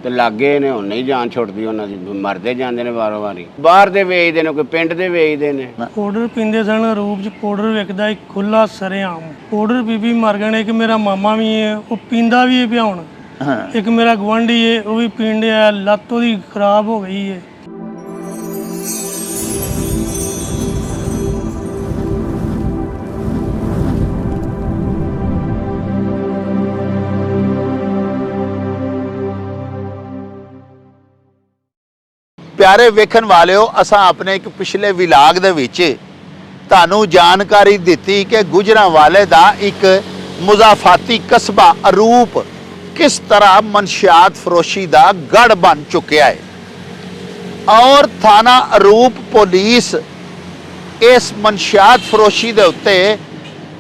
ਤੇ ਲਾਗੇ ਨੇ ਹੁਣ ਨਹੀਂ ਜਾਨ ਛੁੱਟਦੀ ਉਹਨਾਂ ਦੀ, ਮਰਦੇ ਜਾਂਦੇ ਨੇ ਵਾਰੋ ਵਾਰੀ। ਬਾਹਰ ਦੇ ਵੇਚਦੇ ਨੇ, ਕੋਈ ਪਿੰਡ ਦੇ ਵੇਚਦੇ ਨੇ। ਪਾਊਡਰ ਪੀਂਦੇ ਸਨ, ਰੂਪ 'ਚ ਪਾਊਡਰ ਵਿਕਦਾ ਇੱਕ ਖੁੱਲਾ ਸਰੇਆਮ। ਪਾਊਡਰ ਪੀ ਮਰ ਗਏ ਨੇ। ਇੱਕ ਮੇਰਾ ਮਾਮਾ ਵੀ ਹੈ, ਉਹ ਪੀਂਦਾ ਵੀ ਹੈ ਪਿਆ ਹੁਣ। ਇੱਕ ਮੇਰਾ ਗੁਆਂਢੀ ਹੈ, ਉਹ ਵੀ ਪੀਣ ਡਿਆ, ਲੱਤ ਉਹਦੀ ਖਰਾਬ ਹੋ ਗਈ ਹੈ। प्यारे वेखन वालिओ, असां अपने एक पिछले विलाग दे विच तुहानूं जानकारी दित्ती कि गुजरांवाले दा एक मुजाफाती कस्बा अरूप किस तरह मनशियात फरोशी दा गढ़ बन चुकिया है और थाना अरूप पुलिस इस मनशियात फरोशी दे उत्ते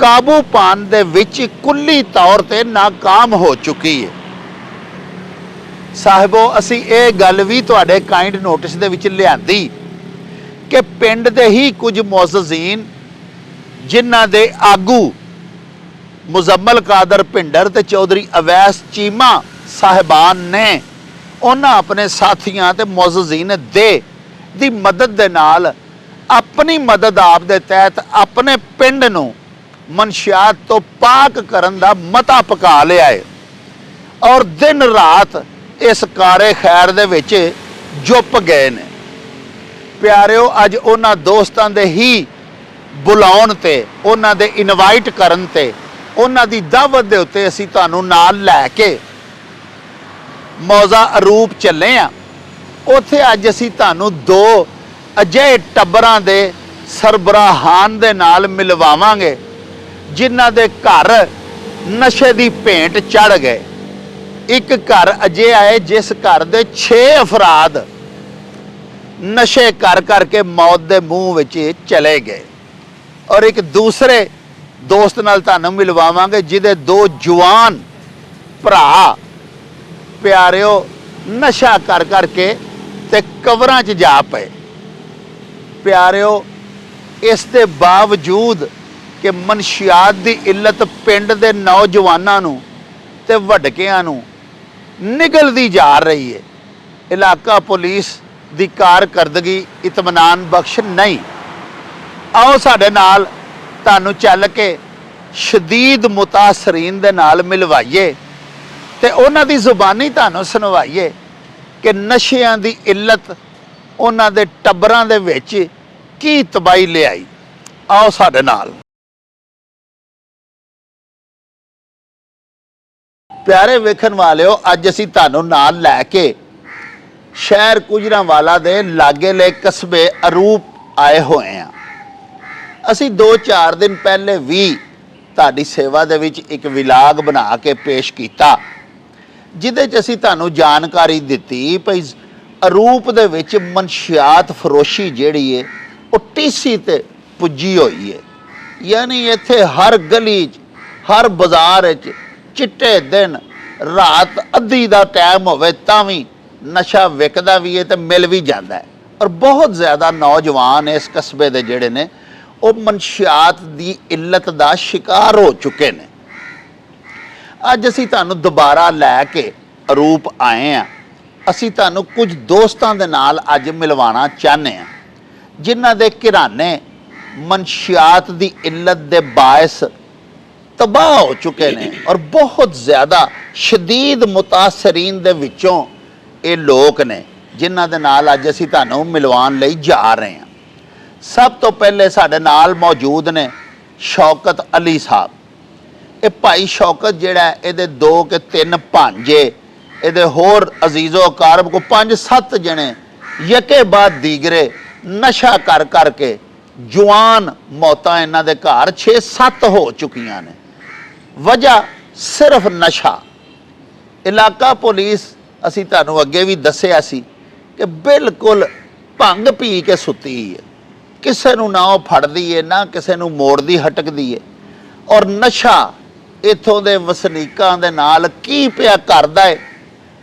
काबू पाने दे विच कुल्ली तौर ते नाकाम हो चुकी है। साहिबो, असी ये गल भी तुहाडे काइंड नोटिस दे विच लिआंदी कि पिंड दे ही कुछ मुअज़्ज़िज़ीन जिन्हां दे आगू मुजम्मल कादर भिंडर ते चौधरी अवैस चीमा साहिबान ने उन्हां अपने साथियां ते मुअज़्ज़िज़ीन दी मदद दे नाल अपनी मदद आप दे तहत अपने पिंड नूं मनशियात तो पाक करन दा मता पका लिया है और दिन रात इस कारे खैर दे विच जुप गए ने। प्यारिओ, अज उन्हां दोस्तां दे ही बुलाउण ते, उन्हां दे इनवाइट करन ते, उन्हां दी दावत दे उत्ते असीं तुहानूं नाल लैके मौजा अरूप चले आ। उत्थे अज असीं तुहानूं दो अजिहे टब्बरां दे सरबराहान दे नाल मिलवावांगे जिन्हां दे घर नशे दी भेंट चढ़ गए। एक घर अजिहा है जिस घर दे 6 अफराद नशे कर करके मौत दे मुंह विच चले गए और एक दूसरे दोस्त नाल तुहानूं मिलवावांगे जिहदे 2 जवान भरा प्यारिओ नशा कर करके ते कबरां च जा पे। प्यारिओ, इस दे बावजूद कि मनशियात दी इल्लत पिंड दे नौजवानां नूं ते वड्कियां नूं निगलती जा रही है, इलाका पुलिस दी कारकरदगी इत्मीनान बख्श नहीं। आओ साडे नाल तुहानूं चल के शदीद मुतासरीन दे नाल मिलवाइए ते उन्हां दी जुबानी तुहानूं सुनवाइए कि नशियां दी इल्लत उन्हां दे टब्बरां दे विच की तबाही लिआई। आओ साडे नाल। प्यारे वेखन वालिओ, अज असीं तुहानूं नाल लैके शहर गुजरांवाला दे लागेले कस्बे अरूप आए होए हैं। असीं 2-4 दिन पहले भी तुहाडी सेवा दे विच एक विलाग बना के पेश कीता जिहदे च असीं तुहानूं जानकारी दित्ती भई अरूप दे विच मनशियात फरोशी जिहड़ी है वो टीसी ते पुज्जी होई है। यानी इत्थे हर गली हर बाजार चिट्टे दिन रात अद्धी दा टाइम होवे तां भी नशा विकदा भी है तो मिल भी जाता है और बहुत ज़्यादा नौजवान इस कस्बे दे जिहड़े ने वो मनशियात दी इल्लत दा शिकार हो चुके ने। अज असीं तुहानूं दोबारा लैके अरूप आए हैं। असीं तुहानूं कुछ दोस्तां दे नाल अज मिलवाना चाहते हैं जिन्हां दे घराने मनशियात दी इल्लत दे बायस तबाह हो चुके हैं और बहुत ज़्यादा शदीद मुतासरीन दे विचों ये लोग ने जिन्हां दे नाल अज असीं तुहानूं मिलवान लई जा रहे हैं। सब तो पहले साडे नाल मौजूद ने शौकत अली साहब। ये भाई शौकत जिहड़ा इहदे 2 के 3 भांजे, इहदे होर अजीज़ो कारब को 5-7 जने यके बाद दीगरे नशा कर करके जवान मौतां इन्हां दे घर 6-7 हो चुकियां ने। वजह सिर्फ नशा। इलाका पुलिस असीं तुहानूं अगे भी दस्सिया सी कि बिल्कुल भंग पी के सुती है, किसी नूं ना वो फड़दी है ना किसी नूं मोड़दी हटकदी है और नशा इत्थों दे वसनीकां दे नाल की पिया करदा है।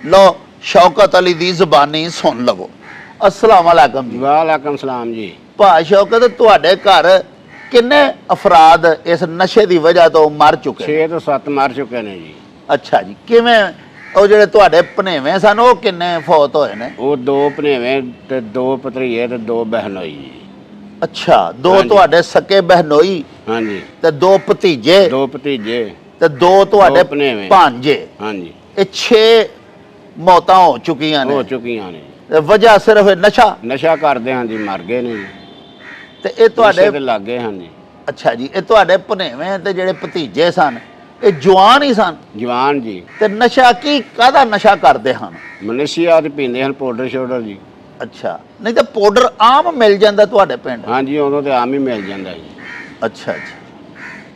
लो शौकत अली दी ज़बानी सुन लवो। अस्सलाम वालेकुम जी। वालेकुम सलाम जी। भा शौकत, तुहाडे घर किन्ने अफराद इस नशे की वजह तो मर चुके? 6 ਤੋਂ 7 मर चुके ने जी। अच्छा जी, किवें ਉਹ ਜਿਹੜੇ ਤੁਹਾਡੇ ਭਨੇਵੇਂ ਸਨ ਉਹ ਕਿੰਨੇ ਫੌਤ ਹੋਏ ਨੇ? ਉਹ 2 ਭਨੇਵੇਂ ਤੇ 2 ਭਤਰੀਏ ਤੇ 2 ਬਹਿਨੋਈ ਜੀ। ਅੱਛਾ, 2 ਤੁਹਾਡੇ ਸਕੇ ਬਹਿਨੋਈ ਹਾਂਜੀ, ਤੇ 2 ਭਤੀਜੇ 2 ਭਤੀਜੇ ਤੇ 2 ਤੁਹਾਡੇ ਭਣੇਵੇਂ। ਭਾਂਜੇ। ਹਾਂਜੀ, ਇਹ 6 ਮੌਤਾਂ ਹੋ ਚੁੱਕੀਆਂ ਹੋ ਨੇ ਚੁੱਕੀਆਂ ਨੇ। ਤੇ ਵਜ੍ਹਾ ਸਿਰਫ ਨਸ਼ਾ। ਨਸ਼ਾ ਕਰਦੇ ਹਾਂ ਜੀ, ਮਰ ਗਏ ਨੇ ਜੀ। ਤੇ ਇਹ ਤੁਹਾਡੇ ਨਸ਼ੇ ਤੇ ਲੱਗ ਗਏ ਹਾਂ ਜੀ। ਅੱਛਾ ਜੀ, ਇਹ ਤੁਹਾਡੇ ਭਨੇਵੇਂ ਤੇ ਜਿਹੜੇ ਭਤੀਜੇ ਸਨ ਇਹ ਜਵਾਨ ਹੀ ਸਨ ਜਵਾਨ ਜੀ। ਤੇ ਨਸ਼ਾ ਕਾਹਦਾ ਨਸ਼ਾ ਕਰਦੇ ਹਨ? ਮਲੇਸ਼ੀਆ ਤੇ ਪੀਂਦੇ ਹਨ ਪਾਊਡਰ ਸ਼ੋਡਰ ਜੀ। ਅੱਛਾ, ਨਹੀਂ ਤਾਂ ਪਾਊਡਰ ਆਮ ਮਿਲ ਜਾਂਦਾ ਤੁਹਾਡੇ ਪਿੰਡ? ਹਾਂਜੀ, ਉਦੋਂ ਤੇ ਆਮ ਹੀ ਮਿਲ ਜਾਂਦਾ ਜੀ। ਅੱਛਾ ਜੀ,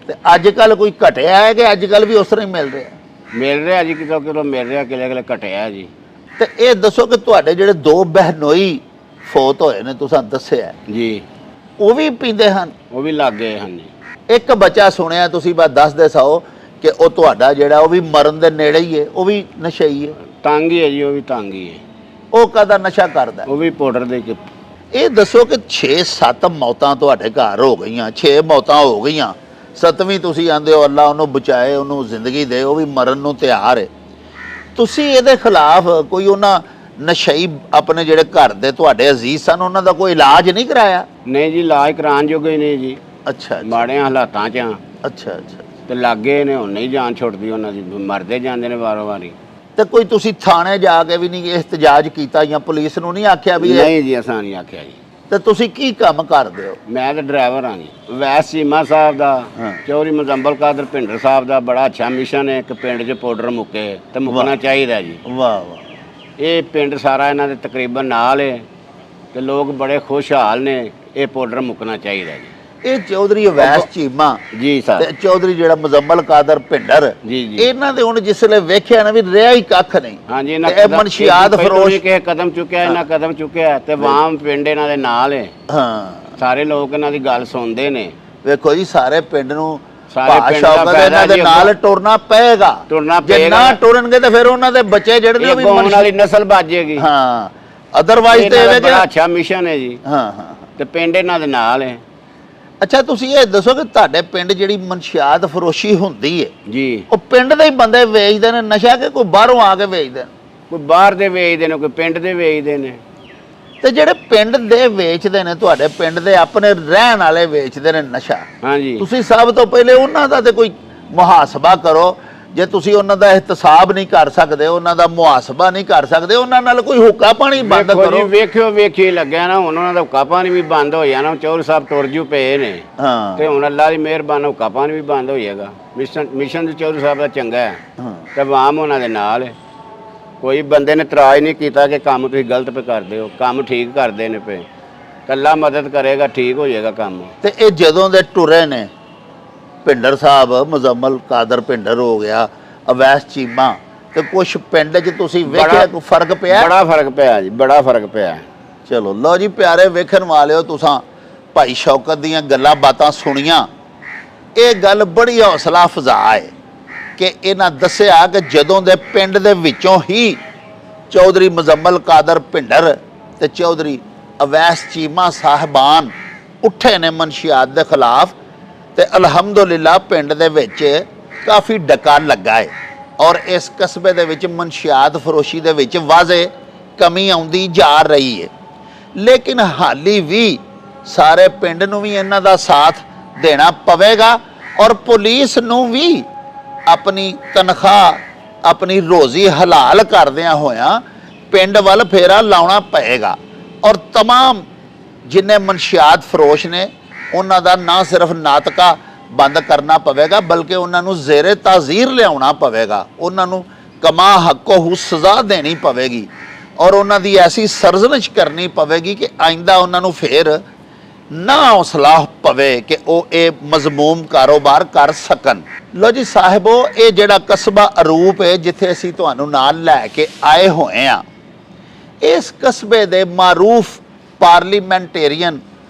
ਤੇ ਅੱਜ ਕੱਲ ਕੋਈ ਘਟਿਆ ਹੈ ਕਿ ਅੱਜ ਕੱਲ ਵੀ ਉਸ ਤਰ੍ਹਾਂ ਹੀ ਮਿਲ ਰਿਹਾ? ਮਿਲ ਰਿਹਾ ਜੀ, ਕਿਤੋਂ ਕਿਤੋਂ ਮਿਲ ਰਿਹਾ, ਕਿਲੇ ਕਿਲੇ ਘਟਿਆ ਜੀ। ਤੇ ਇਹ ਦੱਸੋ ਕਿ ਤੁਹਾਡੇ ਜਿਹੜੇ 2 ਬਹਿਨੋਈ ਫੌਤ ਹੋਏ ਨੇ ਤੁਸੀਂ ਦੱਸਿਆ ਜੀ, ਉਹ ਵੀ ਪੀਂਦੇ ਹਨ? ਉਹ ਵੀ ਲੱਗ ਗਏ ਹਨ ਜੀ। ਇੱਕ ਬੱਚਾ ਸੁਣਿਆ ਤੁਸੀਂ ਬਸ ਦੱਸਦੇ ਸਾਓ ਕਿ ਉਹ ਤੁਹਾਡਾ ਜਿਹੜਾ ਉਹ ਵੀ ਮਰਨ ਦੇ ਨੇੜੇ ਹੀ ਹੈ, ਉਹ ਵੀ ਨਸ਼ਈ ਹੈ? ਤੰਗ ਹੀ ਹੈ ਜੀ, ਉਹ ਵੀ ਤੰਗ ਹੀ ਹੈ। ਉਹ ਕਾਹਦਾ ਨਸ਼ਾ ਕਰਦਾ? ਉਹ ਵੀ ਪਾਊਡਰ ਦੇ ਕੇ। ਇਹ ਦੱਸੋ ਕਿ 6-7 ਮੌਤਾਂ ਤੁਹਾਡੇ ਘਰ ਹੋ ਗਈਆਂ, 6 ਮੌਤਾਂ ਹੋ ਗਈਆਂ, 7ਵੀਂ ਤੁਸੀਂ ਆਂਦੇ ਹੋ ਅੱਲਾ ਉਹਨੂੰ ਬਚਾਏ, ਉਹਨੂੰ ਜ਼ਿੰਦਗੀ ਦੇ, ਉਹ ਵੀ ਮਰਨ ਨੂੰ ਤਿਆਰ ਹੈ। ਤੁਸੀਂ ਇਹਦੇ ਖਿਲਾਫ ਕੋਈ ਉਹਨਾਂ ਨਸ਼ਈ ਆਪਣੇ ਜਿਹੜੇ ਘਰ ਦੇ ਤੁਹਾਡੇ ਅਜ਼ੀਜ਼ ਸਨ ਉਹਨਾਂ ਦਾ ਕੋਈ ਇਲਾਜ ਨਹੀਂ ਕਰਾਇਆ? ਨਹੀਂ ਜੀ, ਇਲਾਜ ਕਰਾਉਣ ਜੋਗੇ ਨਹੀਂ ਜੀ। ਅੱਛਾ ਮਾੜੇ ਹਾਲਾਤਾਂ 'ਚ ਆ ਅੱਛਾ ਅੱਛਾ। ਤੇ ਲੱਗੇ ਨੇ, ਹੁਣ ਨਹੀਂ ਜਾਨ ਛੁੱਟਦੀ ਉਹਨਾਂ ਦੀ, ਮਰਦੇ ਜਾਂਦੇ ਨੇ ਵਾਰੋ ਵਾਰੀ। ਤੇ ਕੋਈ ਤੁਸੀਂ ਥਾਣੇ ਜਾ ਕੇ ਵੀ ਨਹੀਂ ਇhtਜਾਜ ਕੀਤਾ ਜਾਂ ਪੁਲਿਸ ਨੂੰ ਨਹੀਂ ਆਖਿਆ ਵੀ ਨਹੀਂ ਜੀ, ਅਸਾਂ ਨਹੀਂ ਆਖਿਆ ਜੀ। ਤੇ ਤੁਸੀਂ ਕੀ ਕੰਮ ਕਰਦੇ ਹੋ? ਮੈਂ ਤਾਂ ਡਰਾਈਵਰ ਹਾਂ ਜੀ। ਵੈਸ ਚੀਮਾ ਸਾਹਿਬ ਦਾ, ਹਾਂ। ਚੌਧਰੀ ਮੁਜ਼ੰਬਲ ਕਾਦਰ ਭਿੰਡਰ ਸਾਹਿਬ ਦਾ ਬੜਾ ਅੱਛਾ ਮਿਸ਼ਨ ਹੈ ਕਿ ਪਿੰਡ 'ਚ ਪਾਊਡਰ ਮੁੱਕੇ ਤੇ ਮੁੱਕਣਾ ਚਾਹੀਦਾ ਜੀ। ਵਾਹ ਵਾਹ। ਇਹ ਪਿੰਡ ਸਾਰਾ ਇਹਨਾਂ ਦੇ ਤਕਰੀਬਨ ਨਾਲ ਹੈ ਤੇ ਲੋਕ ਬੜੇ ਖੁਸ਼ਹਾਲ ਨੇ। ਇਹ ਪਾਊਡਰ ਮੁੱਕਣਾ ਚਾਹੀਦਾ ਜੀ। ਇਹ ਚੌਧਰੀ ਅਵੈਸ ਚੀਮਾ ਜੀ ਤੇ ਸਾਹਿਬ, ਚੌਧਰੀ ਜਿਹੜਾ ਮੁਜ਼ੰਮਲ ਕਾਦਰ ਭਿੰਡਰ, ਜੀ ਜੀ। ਇਹਨਾਂ ਦੇ ਹੁਣ ਜਿਸਲੇ ਵੇਖਿਆ ਨਾ ਵੀ ਰਿਹਾ ਹੀ ਕੱਖ ਨਹੀਂ। ਹਾਂਜੀ, ਤੇ ਇਹ ਮਨਸ਼ਿਆਤ ਫਰੋਸ਼ ਕੇ ਕਦਮ ਚੁੱਕਿਆ, ਇਹਨਾਂ ਕਦਮ ਚੁੱਕਿਆ ਤੇ ਵਾਮ ਪਿੰਡ ਇਹਨਾਂ ਦੇ ਨਾਲ ਹੈ। ਹਾਂ, ਸਾਰੇ ਲੋਕ ਇਹਨਾਂ ਦੀ ਗੱਲ ਸੁਣਦੇ ਨੇ। ਵੇਖੋ ਜੀ, ਸਾਰੇ ਪਿੰਡ ਨੂੰ ਸਾਰੇ ਪਿੰਡ ਦਾ ਭਾਸ਼ਾ ਫਾਇਦਾ ਇਹਨਾਂ ਦੇ ਜੀ, ਨਾਲ ਟੁਰਨਾ ਪਏਗਾ। ਤੁਰਨਾ ਜੇ ਪਏਗਾ। ਨਾ ਟੁਰਨਗੇ ਤਾਂ ਫਿਰ ਉਹਨਾਂ ਦੇ ਬੱਚੇ ਜਿਹੜੇ ਨੇ ਉਹ ਵੀ ਆਉਣ ਵਾਲੀ ਨਸਲ ਬਾਜੇਗੀ। ਹਾਂ, ਅਦਰਵਾਈਜ਼ ਤੇ ਇਹਨਾਂ ਦਾ ਇਹ ਬੜਾ ਅੱਛਾ ਮਿਸ਼ਨ ਹੈ ਜੀ। ਹਾਂ ਹਾਂ। ਤੇ ਪਿੰਡ ਇਹਨਾਂ ਦੇ ਨਾਲ ਹੈ ਅੱਛਾ, ਤੁਸੀਂ ਇਹ ਦੱਸੋ ਕਿ ਤੁਹਾਡੇ ਪਿੰਡ ਜਿਹੜੀ ਮਨਸ਼ਿਆਤ ਫਰੋਸ਼ੀ ਹੁੰਦੀ ਹੈ ਜੀ। ਉਹ ਪਿੰਡ ਦੇ ਹੀ ਬੰਦੇ ਵੇਚਦੇ ਨੇ ਨਸ਼ਾ ਕਿ ਕੋਈ ਬਾਹਰੋਂ ਆ ਕੇ ਵੇਚਦੇ ਨੇ? ਕੋਈ ਬਾਹਰ ਦੇ ਵੇਚਦੇ ਨੇ, ਕੋਈ ਪਿੰਡ ਦੇ ਵੇਚਦੇ ਨੇ। ਤੇ ਜਿਹੜੇ ਪਿੰਡ ਦੇ ਵੇਚਦੇ ਨੇ, ਤੁਹਾਡੇ ਪਿੰਡ ਦੇ ਆਪਣੇ ਰਹਿਣ ਵਾਲੇ ਵੇਚਦੇ ਨੇ ਨਸ਼ਾ, ਹਾਂਜੀ, ਤੁਸੀਂ ਸਭ ਤੋਂ ਪਹਿਲੇ ਉਹਨਾਂ ਦਾ ਤੇ ਕੋਈ ਮੁਹਾਸਬਾ ਕਰੋ। ਜੇ ਤੁਸੀਂ ਉਹਨਾਂ ਦਾ ihtisab ਨਹੀਂ ਕਰ ਸਕਦੇ, ਉਹਨਾਂ ਦਾ ਮੁਹਾਸਬਾ ਨਹੀਂ ਕਰ ਸਕਦੇ, ਉਹਨਾਂ ਨਾਲ ਕੋਈ ਹੁੱਕਾ ਪਾਣੀ ਬੰਦ ਵੇਖੋ ਜੀ, ਕਰੋ। ਵੇਖਿਓ ਵੇਖੀ ਲੱਗਿਆ ਨਾ, ਹੁਣ ਉਹਨਾਂ ਦਾ ਹੁੱਕਾ ਪਾਣੀ ਵੀ ਬੰਦ ਹੋ ਜਾਣਾ। ਚੌਧਰੀ ਸਾਹਿਬ ਤੁਰ ਜੂ ਪਏ ਨੇ ਹਾਂ ਤੇ ਹੁਣ ਅੱਲਾ ਦੀ ਮਿਹਰਬਾਨੀ ਹੁੱਕਾ ਪਾਣੀ ਵੀ ਬੰਦ ਹੋ ਜਾਏਗਾ। ਮਿਸ਼ਨ ਚੌਧਰੀ ਸਾਹਿਬ ਦਾ ਚੰਗਾ ਹੈ ਹਾਂ। ਤੇ ਵਾਮ ਉਹਨਾਂ ਦੇ ਨਾਲ ਹੈ। ਕੋਈ ਬੰਦੇ ਨੇ ਇਤਰਾਜ਼ ਨਹੀਂ ਕੀਤਾ ਕਿ ਕੰਮ ਤੁਸੀਂ ਗਲਤ ਪੇ ਕਰਦੇ ਹੋ। ਕੰਮ ਠੀਕ ਕਰਦੇ ਨੇ ਪਏ। ਕੱਲਾ ਮਦਦ ਕਰੇਗਾ, ਠੀਕ ਹੋ ਜਾਏਗਾ ਕੰਮ। ਤੇ ਇਹ ਜਦੋਂ ਦੇ ਟੁਰੇ ਨੇ, ਭਿੰਡਰ ਸਾਹਿਬ, ਮੁਜ਼ੰਮਲ ਕਾਦਰ ਭਿੰਡਰ ਹੋ ਗਿਆ, ਅਵੈਸ ਚੀਮਾ, ਤੇ ਕੁਛ ਪਿੰਡ 'ਚ ਤੁਸੀਂ ਵੇਖਿਆ ਕੋਈ ਫਰਕ ਪਿਆ? ਬੜਾ ਫਰਕ ਪਿਆ ਜੀ, ਬੜਾ ਫਰਕ ਪਿਆ। ਚਲੋ ਲਓ ਜੀ ਪਿਆਰੇ ਵੇਖਣ ਵਾਲਿਓ, ਤੁਸੀਂ ਭਾਈ ਸ਼ੌਕਤ ਦੀਆਂ ਗੱਲਾਂ ਬਾਤਾਂ ਸੁਣੀਆਂ। ਇਹ ਗੱਲ ਬੜੀ ਹੌਸਲਾ ਅਫਜ਼ਾ ਹੈ ਕਿ ਇਹਨਾਂ ਦੱਸਿਆ ਕਿ ਜਦੋਂ ਦੇ ਪਿੰਡ ਦੇ ਵਿੱਚੋਂ ਹੀ ਚੌਧਰੀ ਮੁਜ਼ੰਮਲ ਕਾਦਰ ਭਿੰਡਰ ਤੇ ਚੌਧਰੀ ਅਵੈਸ ਚੀਮਾ ਸਾਹਿਬਾਨ ਉੱਠੇ ਨੇ ਮਨਸ਼ਿਆਤ ਦੇ ਖਿਲਾਫ, ਤੇ ਅਲਹਮਦੁਲਿਲਾ ਪਿੰਡ ਦੇ ਵਿੱਚ ਕਾਫੀ ਡਕਾ ਲੱਗਾ ਹੈ ਔਰ ਇਸ ਕਸਬੇ ਦੇ ਵਿੱਚ ਮਨਸ਼ਿਆਤ ਫਰੋਸ਼ੀ ਦੇ ਵਿੱਚ ਵਾਜ਼ੇ ਕਮੀ ਆਉਂਦੀ ਜਾ ਰਹੀ ਹੈ। ਲੇਕਿਨ ਹਾਲੀ ਵੀ ਸਾਰੇ ਪਿੰਡ ਨੂੰ ਵੀ ਇਹਨਾਂ ਦਾ ਸਾਥ ਦੇਣਾ ਪਵੇਗਾ ਔਰ ਪੁਲਿਸ ਨੂੰ ਵੀ ਆਪਣੀ ਤਨਖਾਹ, ਆਪਣੀ ਰੋਜ਼ੀ ਹਲਾਲ ਕਰਦਿਆਂ ਹੋਇਆਂ ਪਿੰਡ ਵੱਲ ਫੇਰਾ ਲਾਉਣਾ ਪਏਗਾ। ਔਰ तमाम ਜਿੰਨੇ ਮਨਸ਼ਿਆਤ ਫਰੋਸ਼ ਨੇ ਉਹਨਾਂ ਦਾ ਨਾ ਸਿਰਫ ਨਾਤਕਾ ਬੰਦ ਕਰਨਾ ਪਵੇਗਾ ਬਲਕਿ ਉਹਨਾਂ ਨੂੰ ਜ਼ੇਰੇ ਤਾਜ਼ੀਰ ਲਿਆਉਣਾ ਪਵੇਗਾ। ਉਹਨਾਂ ਨੂੰ ਕਮਾ ਹੱਕੋ ਸਜ਼ਾ ਦੇਣੀ ਪਵੇਗੀ ਔਰ ਉਹਨਾਂ ਦੀ ਐਸੀ ਸਰਜ਼ਨਸ਼ ਕਰਨੀ ਪਵੇਗੀ ਕਿ ਆਇੰਦਾ ਉਹਨਾਂ ਨੂੰ ਫੇਰ ਨਾ ਹੌਸਲਾ ਪਵੇ ਕਿ ਉਹ ਇਹ ਮਜ਼ਮੂਮ ਕਾਰੋਬਾਰ ਕਰ ਸਕਣ। ਲੋ ਜੀ ਸਾਹਿਬੋ, ਇਹ ਜਿਹੜਾ ਕਸਬਾ ਅਰੂਪ ਹੈ ਜਿੱਥੇ ਅਸੀਂ ਤੁਹਾਨੂੰ ਨਾਲ ਲੈ ਕੇ ਆਏ ਹੋਏ ਆ, ਇਸ ਕਸਬੇ ਦੇ ਮਾਰੂਫ ਪਾਰਲੀਮੈਂਟੇਰੀਅਨ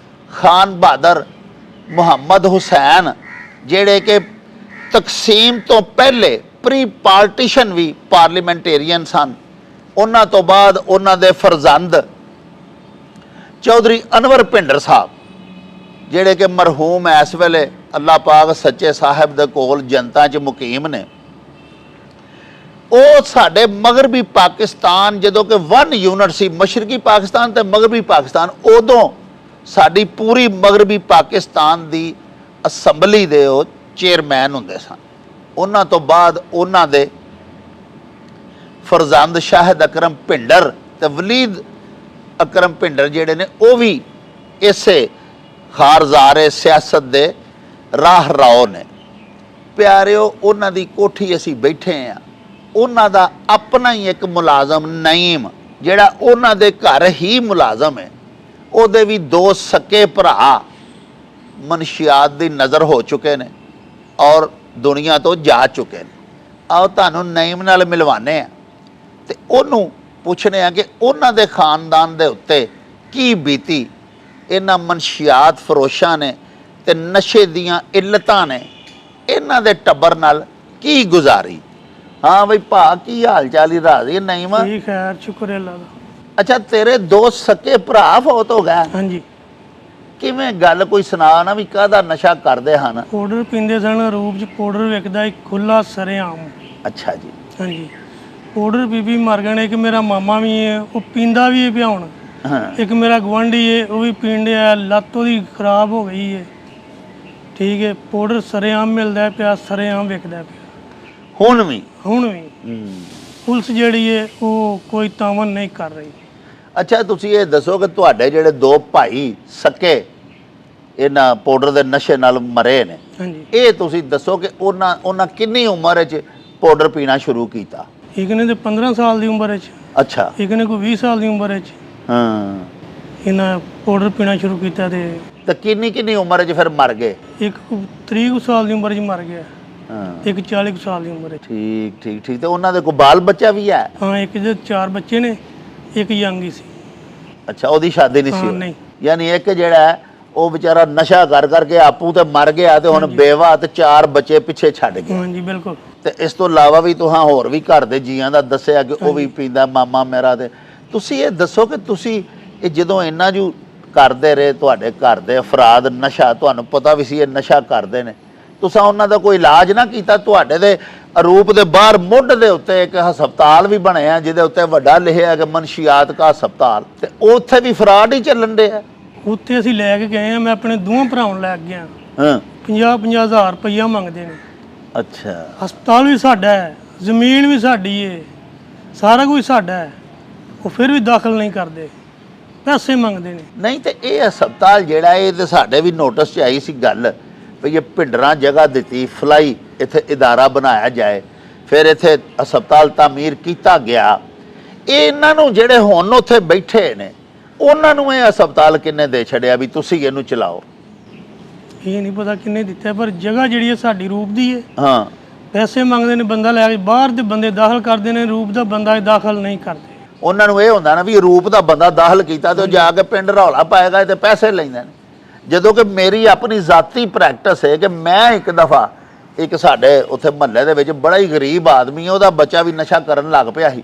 ਖਾਨ ਬਹਾਦਰ ਮੁਹੰਮਦ ਹੁਸੈਨ, ਜਿਹੜੇ ਕਿ ਤਕਸੀਮ ਤੋਂ ਪਹਿਲੇ ਪ੍ਰੀ ਪਾਰਟੀਸ਼ਨ ਵੀ ਪਾਰਲੀਮੈਂਟੇਰੀਅਨ ਸਨ, ਉਹਨਾਂ ਤੋਂ ਬਾਅਦ ਉਹਨਾਂ ਦੇ ਫਰਜ਼ੰਦ ਚੌਧਰੀ ਅਨਵਰ ਭਿੰਡਰ ਸਾਹਿਬ, ਜਿਹੜੇ ਕਿ ਮਰਹੂਮ ਇਸ ਵੇਲੇ ਅੱਲਾਹ ਪਾਕ ਸੱਚੇ ਸਾਹਿਬ ਦੇ ਕੋਲ ਜਨਤਾ 'ਚ ਮੁਕੀਮ ਨੇ, ਉਹ ਸਾਡੇ ਮਗਰਬੀ ਪਾਕਿਸਤਾਨ ਜਦੋਂ ਕਿ 1 ਯੂਨਿਟ ਸੀ, ਮਸ਼ਰਕੀ ਪਾਕਿਸਤਾਨ ਤੇ ਮਗਰਬੀ ਪਾਕਿਸਤਾਨ, ਉਦੋਂ ਸਾਡੀ ਪੂਰੀ ਮਗਰਬੀ ਪਾਕਿਸਤਾਨ ਦੀ ਅਸੈਂਬਲੀ ਦੇ ਉਹ ਚੇਅਰਮੈਨ ਹੁੰਦੇ ਸਨ। ਉਹਨਾਂ ਤੋਂ ਬਾਅਦ ਉਹਨਾਂ ਦੇ ਫਰਜ਼ੰਦ ਸ਼ਾਹਿਦ ਅਕਰਮ ਭਿੰਡਰ ਤੇ ਵਲੀਦ ਅਕਰਮ ਭਿੰਡਰ ਜਿਹੜੇ ਨੇ ਉਹ ਵੀ ਇਸੇ ਖਾਰਜ਼ਾਰੇ ਸਿਆਸਤ ਦੇ ਰਾਹ ਰਾਓ ਨੇ। ਪਿਆਰਿਓ, ਉਹਨਾਂ ਦੀ ਕੋਠੀ ਅਸੀਂ ਬੈਠੇ ਆ, ਉਹਨਾਂ ਦਾ ਆਪਣਾ ਹੀ ਇੱਕ ਮੁਲਾਜ਼ਮ ਨਈਮ ਜਿਹੜਾ ਉਹਨਾਂ ਦੇ ਘਰ ਹੀ ਮੁਲਾਜ਼ਮ ਹੈ, ਉਹਦੇ ਵੀ 2 ਸਕੇ ਭਰਾ ਮਨਸ਼ਿਆਤ ਦੀ ਨਜ਼ਰ ਹੋ ਚੁੱਕੇ ਨੇ ਔਰ ਦੁਨੀਆ ਤੋਂ ਜਾ ਚੁੱਕੇ ਨੇ। ਆਓ ਤੁਹਾਨੂੰ ਨਈਮ ਨਾਲ ਮਿਲਵਾਨੇ ਆ ਤੇ ਉਹਨੂੰ ਪੁੱਛਣੇ ਆ ਕਿ ਉਹਨਾਂ ਦੇ ਖਾਨਦਾਨ ਦੇ ਉੱਤੇ ਕੀ ਬੀਤੀ, ਇਹਨਾਂ ਮਨਸ਼ਿਆਤ ਫਰੋਸ਼ਾਂ ਨੇ ਤੇ ਨਸ਼ੇ ਦੀਆਂ ਇਲਤਾਂ ਨੇ ਇਹਨਾਂ ਦੇ ਟੱਬਰ ਨਾਲ ਕੀ ਗੁਜ਼ਾਰੀ। ਹਾਂ ਬਈ ਭਾ, ਕੀ ਹਾਲ ਚਾਲ ਹੀ ਰਾਜ਼ੀ ਨਈਮ? ਠੀਕ ਖੈਰ, ਸ਼ੁਕਰ ਹੈ ਅੱਲਾ ਦਾ। ਅੱਛਾ, ਤੇਰੇ 2 ਸਕੇ ਭਰਾ ਫੌਤ ਹੋ ਗਏ? ਹਾਂਜੀ। ਕਿਵੇਂ ਗੱਲ ਕੋਈ ਸੁਣਾ ਨਾ, ਵੀ ਕਾਹਦਾ ਨਸ਼ਾ ਕਰਦੇ ਹਨ? ਪਾਊਡਰ ਪੀਂਦੇ ਸਨ, ਰੂਪ 'ਚ ਪਾਊਡਰ ਵਿਕਦਾ ਇੱਕ ਖੁੱਲਾ ਸਰੇਆਮ। ਅੱਛਾ ਜੀ। ਹਾਂਜੀ। ਪਾਊਡਰ ਬੀਬੀ ਮਰ ਗਏ ਨੇ। ਇੱਕ ਮੇਰਾ ਮਾਮਾ ਵੀ ਹੈ, ਉਹ ਪੀਂਦਾ ਵੀ ਹੈ ਪਿਆ ਹੁਣ। ਹਾਂ। ਇੱਕ ਮੇਰਾ ਗੁਆਂਢੀ ਹੈ, ਉਹ ਵੀ ਪੀਣ ਡਿਆ, ਲੱਤ ਉਹਦੀ ਖਰਾਬ ਹੋ ਗਈ ਹੈ। ਠੀਕ ਹੈ। ਪਾਊਡਰ ਸਰੇਆਮ ਮਿਲਦਾ ਪਿਆ, ਸਰੇਆਮ ਵਿਕਦਾ ਪਿਆ ਹੁਣ ਵੀ? ਹੁਣ ਵੀ। ਪੁਲਿਸ ਜਿਹੜੀ ਹੈ ਉਹ ਕੋਈ ਤਾਵਨ ਨਹੀਂ ਕਰ ਰਹੀ। ਅੱਛਾ, ਤੁਸੀਂ ਇਹ ਦੱਸੋ ਕਿ ਤੁਹਾਡੇ ਜਿਹੜੇ 2 ਭਾਈ ਸਕੇ ਇਹਨਾਂ ਪਾਊਡਰ ਦੇ ਨਸ਼ੇ ਨਾਲ ਮਰੇ ਨੇ, ਹਾਂਜੀ, ਇਹ ਤੁਸੀਂ ਦੱਸੋ ਕਿ ਉਹਨਾਂ ਕਿੰਨੀ ਉਮਰ 'ਚ ਪਾਊਡਰ ਪੀਣਾ ਸ਼ੁਰੂ ਕੀਤਾ? ਇੱਕ ਨੇ ਤੇ 15 ਸਾਲ ਦੀ ਉਮਰ 'ਚ, ਅੱਛਾ। ਇੱਕ ਨੇ ਕੋਈ 20 ਸਾਲ ਦੀ ਉਮਰ 'ਚ ਹਾਂ। ਇਹਨਾਂ ਪਾਊਡਰ ਪੀਣਾ ਸ਼ੁਰੂ ਕੀਤਾ ਤੇ ਕਿੰਨੀ ਉਮਰ 'ਚ ਫਿਰ ਮਰ ਗਏ? ਇੱਕ 30 ਸਾਲ ਦੀ ਉਮਰ 'ਚ ਮਰ ਗਿਆ, ਹਾਂ। ਇੱਕ 40 ਸਾਲ ਦੀ ਉਮਰ 'ਚ। ਠੀਕ ਠੀਕ ਠੀਕ। ਤੇ ਉਹਨਾਂ ਦੇ ਕੋਈ ਬਾਲ ਬੱਚਾ ਵੀ ਹੈ? ਹਾਂ, ਇੱਕ ਦੇ 4 ਬੱਚੇ ਨੇ, ਇੱਕ ਯੰਗ ਹੀ ਸੀ। ਅੱਛਾ, ਉਹਦੀ ਸ਼ਾਦੀ ਨਹੀਂ ਹਾਂ, ਸੀ ਹੋਈ? ਨਹੀਂ। ਯਾਨੀ ਇੱਕ ਜਿਹੜਾ ਹੈ ਉਹ ਵਿਚਾਰਾ ਨਸ਼ਾ ਕਰ ਕਰਕੇ ਆਪੂ ਤੇ ਮਰ ਗਿਆ ਤੇ ਹੁਣ ਬੇਵਾ ਤੇ 4 ਬੱਚੇ ਪਿੱਛੇ ਛੱਡ ਗਿਆ। ਹਾਂਜੀ, ਬਿਲਕੁਲ। ਤੇ ਇਸ ਤੋਂ ਇਲਾਵਾ ਵੀ ਤੁਹਾਂ ਹੋਰ ਵੀ ਘਰ ਦੇ ਜੀਆਂ ਦਾ ਦੱਸਿਆ ਕਿ ਉਹ ਵੀ ਪੀਂਦਾ, ਮਾਮਾ ਮੇਰਾ। ਤੇ ਤੁਸੀਂ ਇਹ ਦੱਸੋ ਕਿ ਤੁਸੀਂ ਇਹ ਜਦੋਂ ਇੰਨਾ ਜੂ ਕਰਦੇ ਰਹੇ, ਤੁਹਾਡੇ ਘਰ ਦੇ ਅਫਰਾਦ ਨਸ਼ਾ, ਤੁਹਾਨੂੰ ਪਤਾ ਵੀ ਸੀ ਇਹ ਨਸ਼ਾ ਕਰਦੇ ਨੇ, ਤੁਸੀਂ ਉਹਨਾਂ ਦਾ ਕੋਈ ਇਲਾਜ ਨਾ ਕੀਤਾ? ਤੁਹਾਡੇ ਦੇ ਅਰੂਪ ਦੇ ਬਾਹਰ ਮੁੱਢ ਦੇ ਉੱਤੇ ਇੱਕ ਹਸਪਤਾਲ ਵੀ ਬਣਿਆ ਜਿਹਦੇ ਉੱਤੇ ਵੱਡਾ ਲਿਖਿਆ ਕਿ ਮਨਸ਼ਿਆਤ ਦਾ ਹਸਪਤਾਲ, ਤੇ ਉੱਥੇ ਵੀ ਫਰਾਡ ਹੀ ਚੱਲਣ ਡਿਆ। ਉੱਥੇ ਅਸੀਂ ਲੈ ਕੇ ਗਏ ਆ, ਮੈਂ ਆਪਣੇ 2 ਭਰਾਵਾਂ ਨੂੰ ਲੈ ਕੇ ਗਿਆ। ਹਾਂ। 50-50 ਹਜ਼ਾਰ ਰੁਪਈਆ ਮੰਗਦੇ ਨੇ। ਅੱਛਾ। ਹਸਪਤਾਲ ਵੀ ਸਾਡਾ ਹੈ, ਜ਼ਮੀਨ ਵੀ ਸਾਡੀ ਹੈ, ਸਾਰਾ ਕੁਝ ਸਾਡਾ ਹੈ, ਉਹ ਫਿਰ ਵੀ ਦਾਖਲ ਨਹੀਂ ਕਰਦੇ, ਪੈਸੇ ਮੰਗਦੇ ਨੇ। ਨਹੀਂ ਤੇ ਇਹ ਹਸਪਤਾਲ ਜਿਹੜਾ ਇਹ ਤੇ ਸਾਡੇ ਵੀ ਨੋਟਿਸ 'ਚ ਆਈ ਸੀ ਗੱਲ ਵੀ ਇਹ ਭਿੰਡਰਾਂ ਜਗ੍ਹਾ ਦਿੱਤੀ, ਫਲਾਈ ਇੱਥੇ ਇਦਾਰਾ ਬਣਾਇਆ ਜਾਏ, ਫਿਰ ਇੱਥੇ ਹਸਪਤਾਲ ਤਾਮੀਰ ਕੀਤਾ ਗਿਆ। ਇਹ ਇਹਨਾਂ ਨੂੰ ਜਿਹੜੇ ਹੁਣ ਉੱਥੇ ਬੈਠੇ ਨੇ ਉਹਨਾਂ ਨੂੰ ਇਹ ਹਸਪਤਾਲ ਕਿੰਨੇ ਦੇ ਛੱਡਿਆ ਵੀ ਤੁਸੀਂ ਇਹਨੂੰ ਚਲਾਓ? ਇਹ ਨਹੀਂ ਪਤਾ ਕਿੰਨੇ ਦਿੱਤਾ, ਪਰ ਜਗ੍ਹਾ ਜਿਹੜੀ ਹੈ ਸਾਡੀ ਰੂਪ ਦੀ ਹੈ। ਹਾਂ। ਪੈਸੇ ਮੰਗਦੇ ਨੇ, ਬੰਦਾ ਲੈ ਕੇ ਬਾਹਰ ਦੇ ਬੰਦੇ ਦਾਖਲ ਕਰਦੇ ਨੇ, ਰੂਪ ਦਾ ਬੰਦਾ ਦਾਖਲ ਨਹੀਂ ਕਰਦੇ। ਉਹਨਾਂ ਨੂੰ ਇਹ ਹੁੰਦਾ ਨਾ ਵੀ ਰੂਪ ਦਾ ਬੰਦਾ ਦਾਖਲ ਕੀਤਾ ਤੇ ਉਹ ਜਾ ਕੇ ਪਿੰਡ ਰੌਲਾ ਪਾਏਗਾ ਤੇ ਪੈਸੇ ਲੈਂਦੇ ਨੇ। ਜਦੋਂ ਕਿ ਮੇਰੀ ਆਪਣੀ ਜ਼ਾਤੀ ਪ੍ਰੈਕਟਿਸ ਹੈ ਕਿ ਮੈਂ ਇੱਕ ਦਫਾ ਇੱਕ ਸਾਡੇ ਉੱਥੇ ਮਹੱਲੇ ਦੇ ਵਿੱਚ ਬੜਾ ਹੀ ਗਰੀਬ ਆਦਮੀ, ਉਹਦਾ ਬੱਚਾ ਵੀ ਨਸ਼ਾ ਕਰਨ ਲੱਗ ਪਿਆ ਸੀ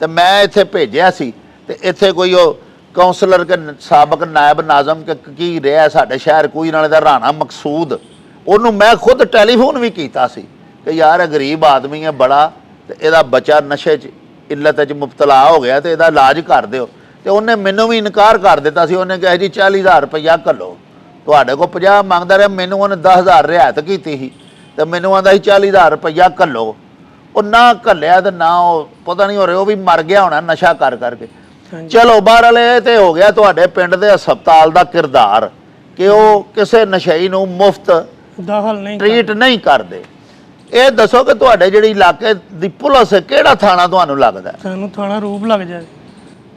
ਤੇ ਮੈਂ ਇੱਥੇ ਭੇਜਿਆ ਸੀ ਤੇ ਇੱਥੇ ਕੋਈ ਉਹ ਕਾਉਂਸਲਰ ਕੇ ਸਾਬਕ ਨਾਇਬ ਨਾਜ਼ਮ ਕੀ ਰਿਹਾ ਸਾਡੇ ਸ਼ਹਿਰ ਕੋਈ ਨਾਲੇ ਦਾ ਰਾਣਾ ਮਕਸੂਦ, ਉਹਨੂੰ ਮੈਂ ਖੁਦ ਟੈਲੀਫੋਨ ਵੀ ਕੀਤਾ ਸੀ ਕਿ ਯਾਰ ਇਹ ਗਰੀਬ ਆਦਮੀ ਹੈ ਬੜਾ ਤੇ ਇਹਦਾ ਬੱਚਾ ਨਸ਼ੇ 'ਚ ਇਲਤ 'ਚ ਮੁਬਤਲਾ ਹੋ ਗਿਆ ਤੇ ਇਹਦਾ ਇਲਾਜ ਕਰ ਦਿਓ। ਤੇ ਉਹਨੇ ਮੈਨੂੰ ਵੀ ਇਨਕਾਰ ਕਰ ਦਿੱਤਾ ਸੀ। ਉਹਨੇ ਕਿਹਾ ਜੀ 40,000 ਰੁਪਈਆ ਘੱਲੋ, ਤੁਹਾਡੇ ਕੋਲ 50 ਮੰਗਦਾ ਰਿਹਾ, ਮੈਨੂੰ ਉਹਨੇ 10,000 ਰਿਆਇਤ ਕੀਤੀ ਸੀ ਤੇ ਮੈਨੂੰ ਆਂਦਾ ਸੀ 40,000 ਰੁਪਈਆ ਘੱਲੋ। ਉਹ ਨਾ ਘੱਲਿਆ ਤੇ ਨਾ ਉਹ ਪਤਾ ਨਹੀਂ ਹੋ ਰਿਹਾ, ਉਹ ਵੀ ਮਰ ਗਿਆ ਹੋਣਾ ਨਸ਼ਾ ਕਰ ਕਰਕੇ। ਚਲੋ ਬਾਹਰ ਵਾਲੇ ਤੇ ਹੋ ਗਿਆ ਤੁਹਾਡੇ ਪਿੰਡ ਦੇ ਹਸਪਤਾਲ ਦਾ ਕਿਰਦਾਰ ਕਿ ਉਹ ਕਿਸੇ ਨਸ਼ਈ ਨੂੰ ਮੁਫਤ ਦਾਖਲ ਨਹੀਂ ਟ੍ਰੀਟ ਨਹੀਂ ਕਰਦੇ। ਇਹ ਦੱਸੋ ਕਿ ਤੁਹਾਡੇ ਜਿਹੜੀ ਇਲਾਕੇ ਦੀ ਪੁਲਿਸ ਕਿਹੜਾ ਥਾਣਾ ਤੁਹਾਨੂੰ ਲੱਗਦਾ? ਸਾਨੂੰ ਥਾਣਾ ਰੂਪ ਲੱਗ ਜਾਏ।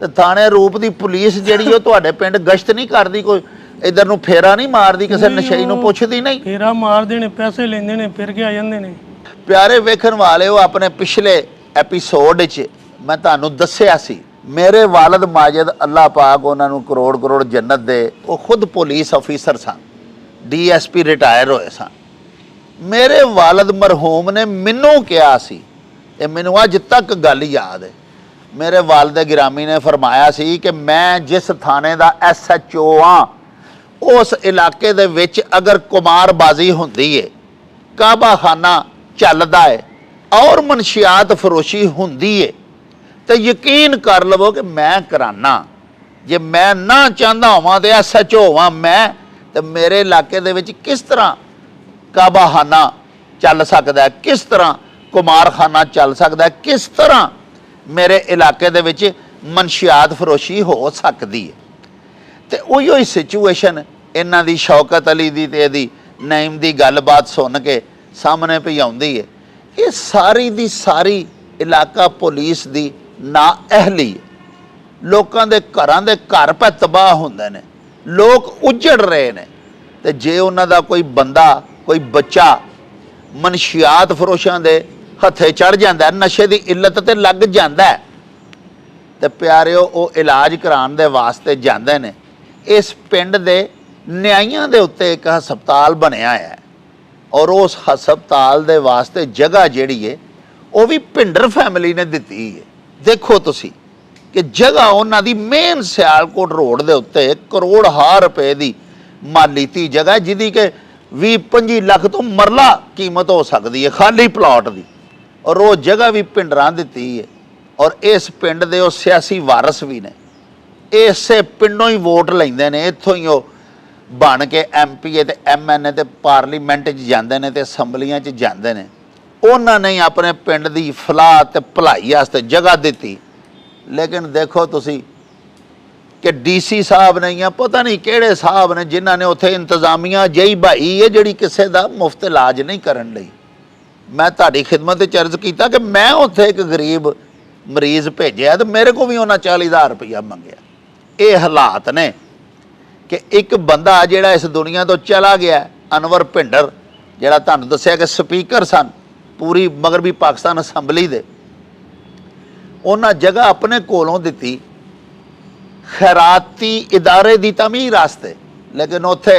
ਤੇ ਥਾਣੇ ਰੂਪ ਦੀ ਪੁਲਿਸ ਜਿਹੜੀ ਉਹ ਤੁਹਾਡੇ ਪਿੰਡ ਗਸ਼ਤ ਨਹੀਂ ਕਰਦੀ? ਕੋਈ ਇਧਰ ਨੂੰ ਫੇਰਾ ਨਹੀਂ ਮਾਰਦੀ? ਕਿਸੇ ਨਸ਼ਈ ਨੂੰ ਪੁੱਛਦੀ ਨਹੀਂ? ਫੇਰਾ ਮਾਰਦੇ ਨੇ, ਪੈਸੇ ਲੈਂਦੇ ਨੇ, ਫਿਰ ਕੇ ਆ ਜਾਂਦੇ ਨੇ। ਪਿਆਰੇ ਵੇਖਣ ਵਾਲਿਓ, ਆਪਣੇ ਪਿਛਲੇ ਐਪੀਸੋਡ 'ਚ ਮੈਂ ਤੁਹਾਨੂੰ ਦੱਸਿਆ ਸੀ ਮੇਰੇ ਵਾਲਦ ਮਾਜਿਦ ਅੱਲਾਹ ਪਾਕ ਉਹਨਾਂ ਨੂੰ ਕਰੋੜ ਕਰੋੜ ਜੰਨਤ ਦੇ, ਉਹ ਖੁਦ ਪੁਲਿਸ ਅਫੀਸਰ ਸਨ, DSP ਰਿਟਾਇਰ ਹੋਏ ਸਨ। ਮੇਰੇ ਵਾਲਦ ਮਰਹੂਮ ਨੇ ਮੈਨੂੰ ਕਿਹਾ ਸੀ, ਇਹ ਮੈਨੂੰ ਅੱਜ ਤੱਕ ਗੱਲ ਯਾਦ ਹੈ, ਮੇਰੇ ਵਾਲਦ ਗਿਰਾਮੀ ਨੇ ਫਰਮਾਇਆ ਸੀ ਕਿ ਮੈਂ ਜਿਸ ਥਾਣੇ ਦਾ SHO ਹਾਂ ਉਸ ਇਲਾਕੇ ਦੇ ਵਿੱਚ ਅਗਰ ਕੁਮਾਰਬਾਜ਼ੀ ਹੁੰਦੀ ਹੈ, ਕਾਬਾ ਖਾਨਾ ਚੱਲਦਾ ਹੈ, और मनशियात फरोशी हुंदी है तो यकीन कर लवो कि मैं कराना। जे मैं ना चाहता होवां तो SHO होवां मैं, तो मेरे इलाके दे विच किस तरह काबाखाना चल सकता है, किस तरह कुमारखाना चल सकता है, किस तरह मेरे इलाके दे विच मनशियात फरोशी हो सकती है। तो उही ही सिचुएशन इन्हां दी शौकत अली दी ते इहदी नईम दी गलबात सुन के सामने पई आउंदी है। ये सारी दी सारी इलाका पुलिस दी ना अहली है। लोकां दे घरां दे घर पे तबाह हुंदे ने, लोग उजड़ रहे ने, ते जे उन्हां दा कोई बंदा कोई बच्चा मनशियात फरोशां दे हथे चढ़ जांदा है, नशे दी इल्लत ते लग जांदा है, ते प्यारिओ वो इलाज कराउण दे वास्ते जांदे ने। इस पिंड दे न्याइयां दे उत्ते एक हस्पताल बनिया है और उस हस्पताल दे वास्ते जगह जिहड़ी है वो भी भिंडर फैमिली ने दिती है। देखो तुसी कि जगह उन्हां दी मेन सियालकोट रोड दे उत्ते करोड़ हार रुपए दी मालीती जगह जिहदी कि 20-25 लाख तो मरला कीमत हो सकती है खाली प्लॉट दी, और वो जगह भी भिंडरां दिती है। और इस पिंड दे वो सियासी वारस भी ने, इसे पिंडों ही वोट लेंदे ने, इत्थों ही वो बन के MPA ते MNA ते पार्लीमेंट च जांदे ने ते असैंबलियां च जांदे ने। उन्हां ने अपने पिंड दी फलाह ते भलाई वास्ते जगह दिती। लेकिन देखो तुसी कि DC साहब ने या पता नहीं किहड़े साहब ने जिन्हां ने उत्थे इंतजामिया जही भाई है जिहड़ी किसी दा मुफ्त इलाज नहीं करन लई। मैं तुहाडी खिदमत विच अर्ज कीता कि मैं उत्थे एक गरीब मरीज़ भेजिया तो मेरे को भी उन्हां 40,000 रुपया मंगया। ये हालात ने कि एक बंदा जिहड़ा इस दुनिया तो चला गया, अनवर भिंडर, जिहड़ा तुहानूं दस्सिया कि स्पीकर सन पूरी मगरबी पाकिस्तान असैंबली दे, उन्हां जगह अपने कोलों दिती खैराती इदारे दी तमीर वास्ते। लेकिन उत्थे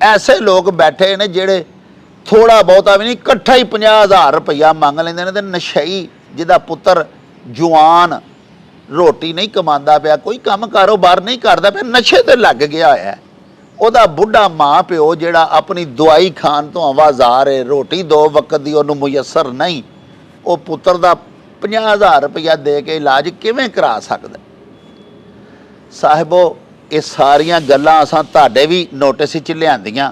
ऐसे लोग बैठे ने जिहड़े थोड़ा बहुता भी नहीं, इकट्ठा ही 50,000 रुपया मंग लैंदे ने। ते नशई जिहदा पुत्तर जवान रोटी नहीं कमांदा पिया, कोई काम कारोबार नहीं करदा पिया, नशे ते लग गया है, ਉਹਦਾ बुढ़ा माँ प्यो जिहड़ा अपनी दवाई खाण तो आवाज़ार है, रोटी 2 वक्त की उन्होंने मुयसर नहीं, वो पुत्र का 50,000 रुपया दे के इलाज किवें करा सकदा। साहिबो ये सारियां गल्लां असां तुहाडे भी नोटिस च लिआंदियां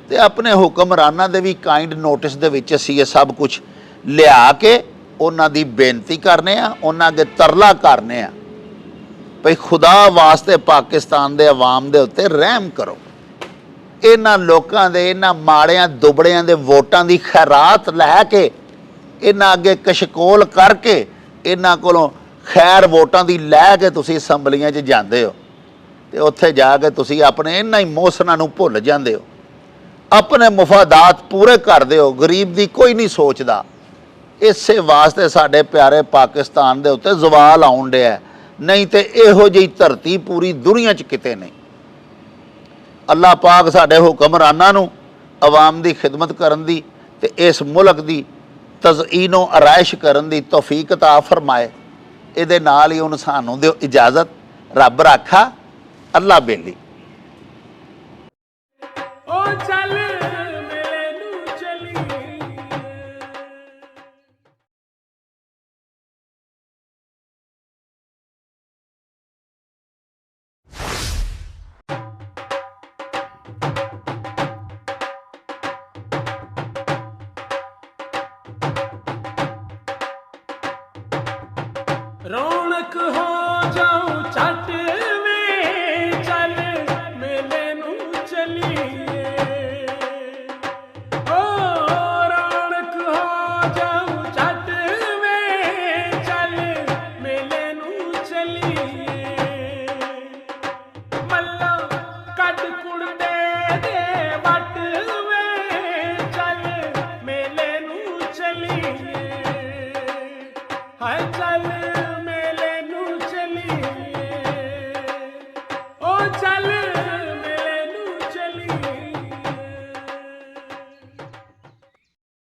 ते अपने हुक्मरानां दे भी काइंड नोटिस दे विच असीं ये सब कुछ लिया के उन्हां दी बेनती करने आ, उन्हां अगे तरला करने आ भई खुदा वास्ते पाकिस्तान दे अवाम दे उत्ते रहम करो। इन्हां लोकां दे इन्हां माड़ियां दुबड़ियां दे वोटां दी खैरात लै के इन्हां अगे कशकोल करके इन्हां कोलों खैर वोटां दी लै के तुसीं असैंबलियां च जांदे हो ते उत्थे जाके तुसीं अपने इन्हां ही मोहसनां नूं भुल जांदे हो, अपने मुफादात पूरे करदे हो, गरीब दी कोई नहीं सोचदा। इसे वास्ते साडे प्यारे पाकिस्तान दे उत्ते जवाल आउण डिया, नहीं तो इहो जी धरती पूरी दुनिया च किते नहीं। अल्लाह पाक साडे हुक्मरानां नूं अवाम दी खिदमत करन दी ते इस मुल्क दी तज़ईनो आराइश करन दी तौफीक अता फरमाए। इहदे नाल ही हुण सानूं दिओ इजाज़त, रब राखा, अल्लाह बेली। रौनक हो जाऊं